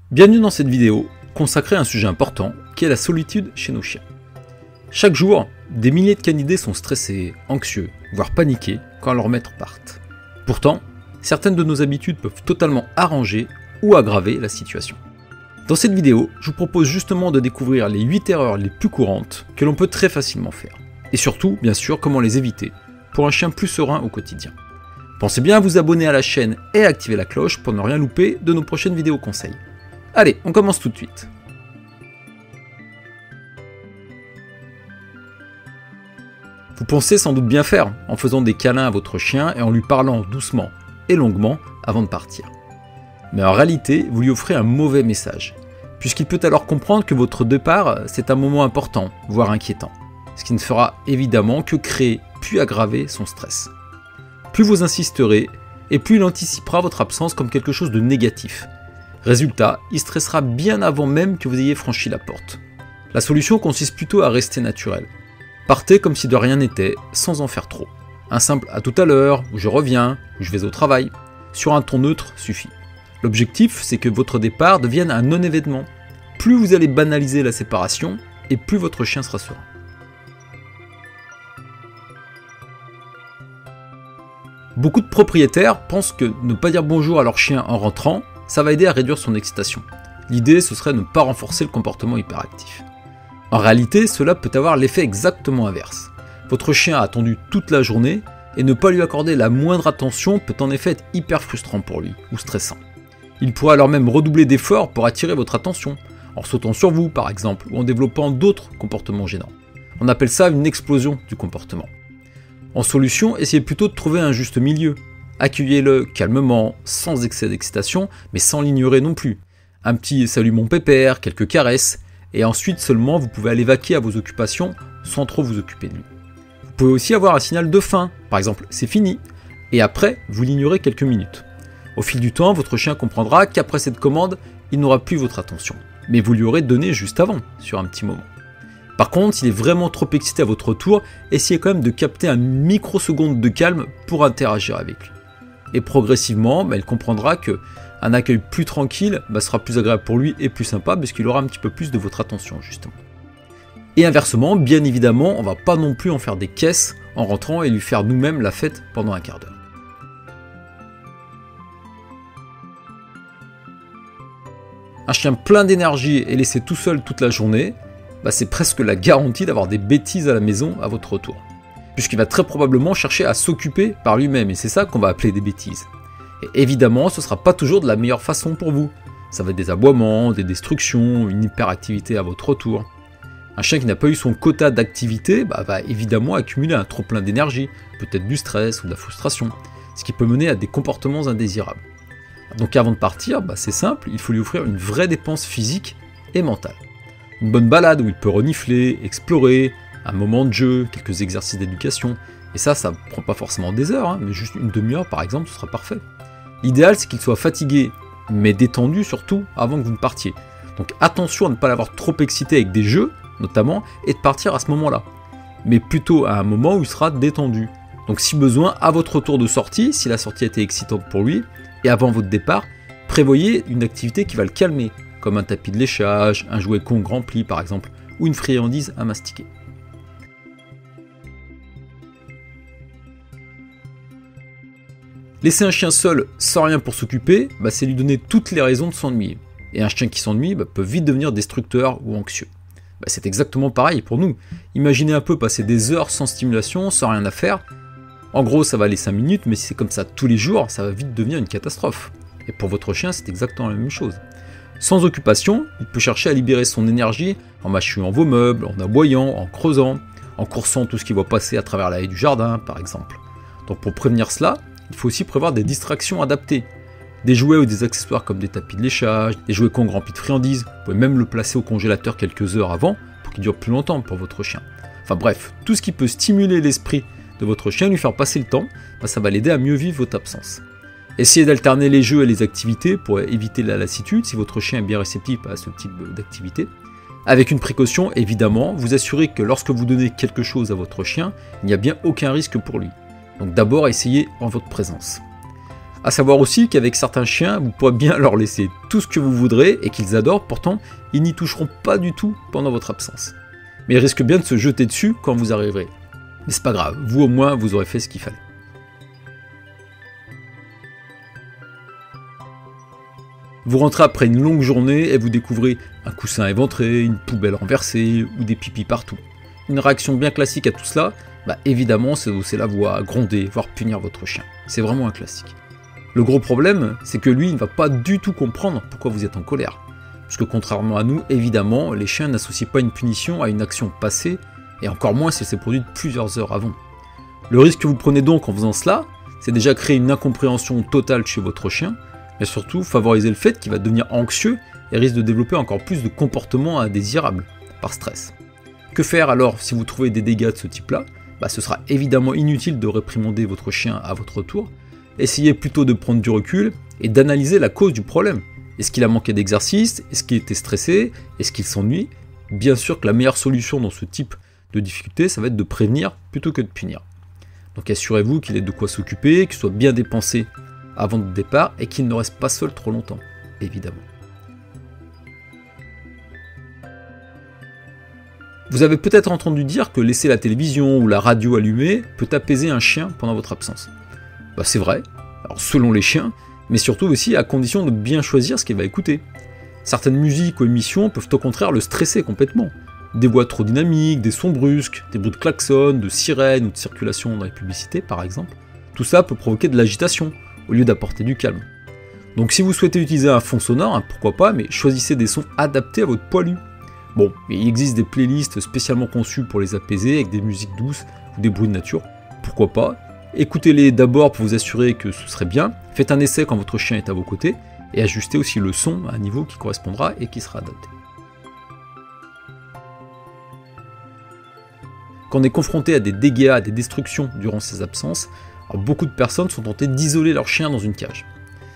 Bienvenue dans cette vidéo consacrée à un sujet important qui est la solitude chez nos chiens. Chaque jour, des milliers de canidés sont stressés, anxieux, voire paniqués quand leurs maîtres partent. Pourtant, certaines de nos habitudes peuvent totalement arranger ou aggraver la situation. Dans cette vidéo, je vous propose justement de découvrir les 8 erreurs les plus courantes que l'on peut très facilement faire. Et surtout, bien sûr, comment les éviter pour un chien plus serein au quotidien. Pensez bien à vous abonner à la chaîne et à activer la cloche pour ne rien louper de nos prochaines vidéos conseils. Allez, on commence tout de suite. Vous pensez sans doute bien faire en faisant des câlins à votre chien et en lui parlant doucement et longuement avant de partir. Mais en réalité, vous lui offrez un mauvais message, puisqu'il peut alors comprendre que votre départ, c'est un moment important, voire inquiétant, ce qui ne fera évidemment que créer puis aggraver son stress. Plus vous insisterez, et plus il anticipera votre absence comme quelque chose de négatif. Résultat, il stressera bien avant même que vous ayez franchi la porte. La solution consiste plutôt à rester naturel. Partez comme si de rien n'était, sans en faire trop. Un simple « à tout à l'heure » ou « je reviens » ou « je vais au travail » sur un ton neutre suffit. L'objectif, c'est que votre départ devienne un non-événement. Plus vous allez banaliser la séparation, et plus votre chien sera serein. Beaucoup de propriétaires pensent que ne pas dire bonjour à leur chien en rentrant, ça va aider à réduire son excitation. L'idée, ce serait de ne pas renforcer le comportement hyperactif. En réalité, cela peut avoir l'effet exactement inverse. Votre chien a attendu toute la journée, et ne pas lui accorder la moindre attention peut en effet être hyper frustrant pour lui, ou stressant. Il pourra alors même redoubler d'efforts pour attirer votre attention, en sautant sur vous par exemple, ou en développant d'autres comportements gênants. On appelle ça une explosion du comportement. En solution, essayez plutôt de trouver un juste milieu. Accueillez-le calmement, sans excès d'excitation, mais sans l'ignorer non plus. Un petit « salut mon pépère », quelques caresses, et ensuite seulement vous pouvez aller vaquer à vos occupations sans trop vous occuper de lui. Vous pouvez aussi avoir un signal de fin, par exemple « c'est fini », et après, vous l'ignorez quelques minutes. Au fil du temps, votre chien comprendra qu'après cette commande, il n'aura plus votre attention, mais vous lui aurez donné juste avant, sur un petit moment. Par contre, s'il est vraiment trop excité à votre retour, essayez quand même de capter un microseconde de calme pour interagir avec lui. Et progressivement, il comprendra qu'un accueil plus tranquille sera plus agréable pour lui et plus sympa parce qu'il aura un petit peu plus de votre attention justement. Et inversement, bien évidemment, on ne va pas non plus en faire des caisses en rentrant et lui faire nous-mêmes la fête pendant un quart d'heure. Un chien plein d'énergie et laissé tout seul toute la journée, c'est presque la garantie d'avoir des bêtises à la maison à votre retour. Puisqu'il va très probablement chercher à s'occuper par lui-même, et c'est ça qu'on va appeler des bêtises. Et évidemment, ce ne sera pas toujours de la meilleure façon pour vous. Ça va être des aboiements, des destructions, une hyperactivité à votre retour. Un chien qui n'a pas eu son quota d'activité va évidemment accumuler un trop-plein d'énergie, peut-être du stress ou de la frustration, ce qui peut mener à des comportements indésirables. Donc avant de partir, c'est simple, il faut lui offrir une vraie dépense physique et mentale. Une bonne balade où il peut renifler, explorer, un moment de jeu, quelques exercices d'éducation. Et ça ne prend pas forcément des heures, mais juste une demi-heure par exemple, ce sera parfait. L'idéal, c'est qu'il soit fatigué, mais détendu surtout, avant que vous ne partiez. Donc attention à ne pas l'avoir trop excité avec des jeux, notamment, et de partir à ce moment-là. Mais plutôt à un moment où il sera détendu. Donc si besoin, à votre retour de sortie, si la sortie a été excitante pour lui, et avant votre départ, prévoyez une activité qui va le calmer, comme un tapis de léchage, un jouet Kong rempli par exemple, ou une friandise à mastiquer. Laisser un chien seul sans rien pour s'occuper, c'est lui donner toutes les raisons de s'ennuyer. Et un chien qui s'ennuie peut vite devenir destructeur ou anxieux. C'est exactement pareil pour nous. Imaginez un peu passer des heures sans stimulation, sans rien à faire. En gros, ça va aller 5 minutes, mais si c'est comme ça tous les jours, ça va vite devenir une catastrophe. Et pour votre chien, c'est exactement la même chose. Sans occupation, il peut chercher à libérer son énergie en mâchouillant vos meubles, en aboyant, en creusant, en coursant tout ce qu'il voit passer à travers la haie du jardin, par exemple. Donc pour prévenir cela, il faut aussi prévoir des distractions adaptées. Des jouets ou des accessoires comme des tapis de léchage, des jouets Kong remplis de friandises, vous pouvez même le placer au congélateur quelques heures avant pour qu'il dure plus longtemps pour votre chien. Enfin bref, tout ce qui peut stimuler l'esprit de votre chien, lui faire passer le temps, ça va l'aider à mieux vivre votre absence. Essayez d'alterner les jeux et les activités pour éviter la lassitude si votre chien est bien réceptif à ce type d'activité. Avec une précaution, évidemment, vous assurez que lorsque vous donnez quelque chose à votre chien, il n'y a bien aucun risque pour lui. Donc d'abord, essayez en votre présence. A savoir aussi qu'avec certains chiens, vous pourrez bien leur laisser tout ce que vous voudrez et qu'ils adorent, pourtant ils n'y toucheront pas du tout pendant votre absence. Mais ils risquent bien de se jeter dessus quand vous arriverez. Mais c'est pas grave, vous au moins vous aurez fait ce qu'il fallait. Vous rentrez après une longue journée et vous découvrez un coussin éventré, une poubelle renversée ou des pipis partout. Une réaction bien classique à tout cela, évidemment c'est d'hausser la voix, gronder, voire punir votre chien. C'est vraiment un classique. Le gros problème, c'est que lui, il ne va pas du tout comprendre pourquoi vous êtes en colère. Puisque contrairement à nous, évidemment, les chiens n'associent pas une punition à une action passée, et encore moins si elle s'est produite plusieurs heures avant. Le risque que vous prenez donc en faisant cela, c'est déjà créer une incompréhension totale chez votre chien, mais surtout favoriser le fait qu'il va devenir anxieux et risque de développer encore plus de comportements indésirables, par stress. Que faire alors si vous trouvez des dégâts de ce type-là ? Ce sera évidemment inutile de réprimander votre chien à votre tour. Essayez plutôt de prendre du recul et d'analyser la cause du problème. Est-ce qu'il a manqué d'exercice ? Est-ce qu'il était stressé ? Est-ce qu'il s'ennuie ? Bien sûr que la meilleure solution dans ce type de difficulté, ça va être de prévenir plutôt que de punir. Donc assurez-vous qu'il ait de quoi s'occuper, qu'il soit bien dépensé avant le départ et qu'il ne reste pas seul trop longtemps, évidemment. Vous avez peut-être entendu dire que laisser la télévision ou la radio allumée peut apaiser un chien pendant votre absence. C'est vrai, alors selon les chiens, mais surtout aussi à condition de bien choisir ce qu'il va écouter. Certaines musiques ou émissions peuvent au contraire le stresser complètement. Des voix trop dynamiques, des sons brusques, des bruits de klaxons, de sirènes ou de circulation dans les publicités par exemple, tout ça peut provoquer de l'agitation au lieu d'apporter du calme. Donc si vous souhaitez utiliser un fond sonore, pourquoi pas, mais choisissez des sons adaptés à votre poilu. Bon, il existe des playlists spécialement conçues pour les apaiser avec des musiques douces ou des bruits de nature, pourquoi pas. Écoutez-les d'abord pour vous assurer que ce serait bien, faites un essai quand votre chien est à vos côtés, et ajustez aussi le son à un niveau qui correspondra et qui sera adapté. Quand on est confronté à des dégâts, à des destructions durant ces absences, alors beaucoup de personnes sont tentées d'isoler leur chien dans une cage.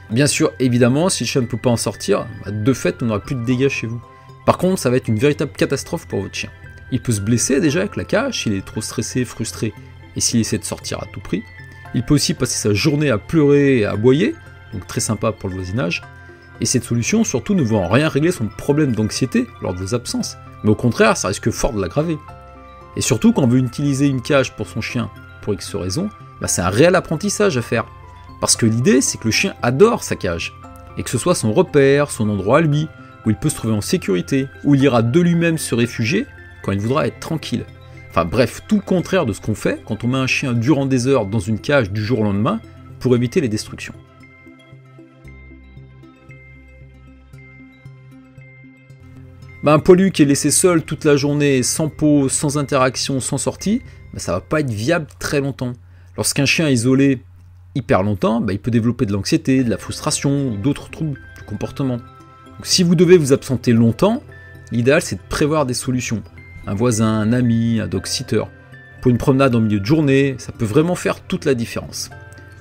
Bien sûr, évidemment, si le chien ne peut pas en sortir, de fait, on n'aura plus de dégâts chez vous. Par contre, ça va être une véritable catastrophe pour votre chien. Il peut se blesser déjà avec la cage s'il est trop stressé, frustré, et s'il essaie de sortir à tout prix. Il peut aussi passer sa journée à pleurer et à aboyer, donc très sympa pour le voisinage. Et cette solution, surtout, ne va en rien régler son problème d'anxiété lors de vos absences, mais au contraire, ça risque fort de l'aggraver. Et surtout, quand on veut utiliser une cage pour son chien, pour X raisons, c'est un réel apprentissage à faire. Parce que l'idée, c'est que le chien adore sa cage, et que ce soit son repère, son endroit à lui, où il peut se trouver en sécurité, où il ira de lui-même se réfugier quand il voudra être tranquille. Enfin bref, tout le contraire de ce qu'on fait quand on met un chien durant des heures dans une cage du jour au lendemain pour éviter les destructions. Un poilu qui est laissé seul toute la journée, sans pause, sans interaction, sans sortie, ça va pas être viable très longtemps. Lorsqu'un chien est isolé hyper longtemps, il peut développer de l'anxiété, de la frustration ou d'autres troubles du comportement. Donc, si vous devez vous absenter longtemps, l'idéal c'est de prévoir des solutions. Un voisin, un ami, un dog-sitter. Pour une promenade en milieu de journée, ça peut vraiment faire toute la différence.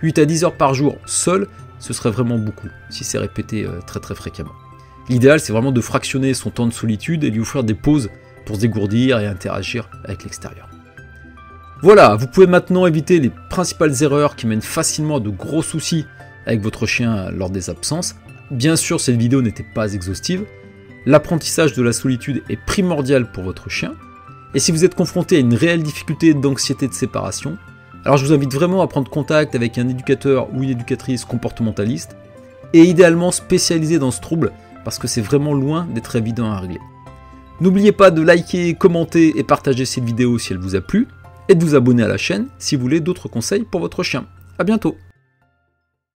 8 à 10 heures par jour, seul, ce serait vraiment beaucoup, si c'est répété très très fréquemment. L'idéal c'est vraiment de fractionner son temps de solitude et lui offrir des pauses pour se dégourdir et interagir avec l'extérieur. Voilà, vous pouvez maintenant éviter les principales erreurs qui mènent facilement à de gros soucis avec votre chien lors des absences. Bien sûr, cette vidéo n'était pas exhaustive. L'apprentissage de la solitude est primordial pour votre chien. Et si vous êtes confronté à une réelle difficulté d'anxiété de séparation, alors je vous invite vraiment à prendre contact avec un éducateur ou une éducatrice comportementaliste, et idéalement spécialisé dans ce trouble, parce que c'est vraiment loin d'être évident à régler. N'oubliez pas de liker, commenter et partager cette vidéo si elle vous a plu, et de vous abonner à la chaîne si vous voulez d'autres conseils pour votre chien. A bientôt!